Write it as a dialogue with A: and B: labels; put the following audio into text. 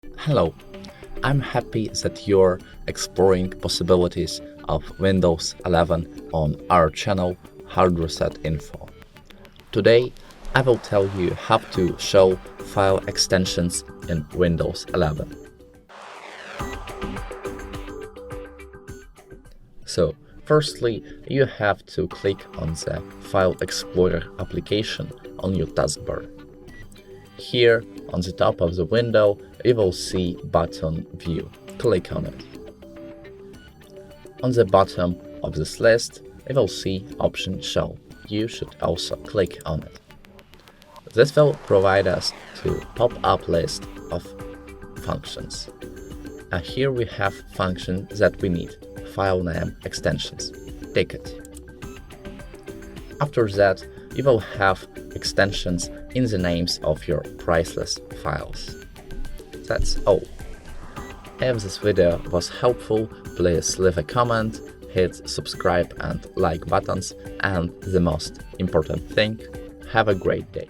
A: Hello, I'm happy that you're exploring possibilities of Windows 11 on our channel HardReset.Info. Today, I will tell you how to show file extensions in Windows 11. So, firstly, you have to click on the File Explorer application on your taskbar. Here, on the top of the window, you will see button View. Click on it. On the bottom of this list, you will see option Show. You should also click on it. This will provide us to pop-up list of functions. And here we have functions that we need. File name extensions. Tick it. After that, you will have extensions in the names of your priceless files. That's all. If this video was helpful, please leave a comment, hit subscribe and like buttons, and the most important thing, have a great day.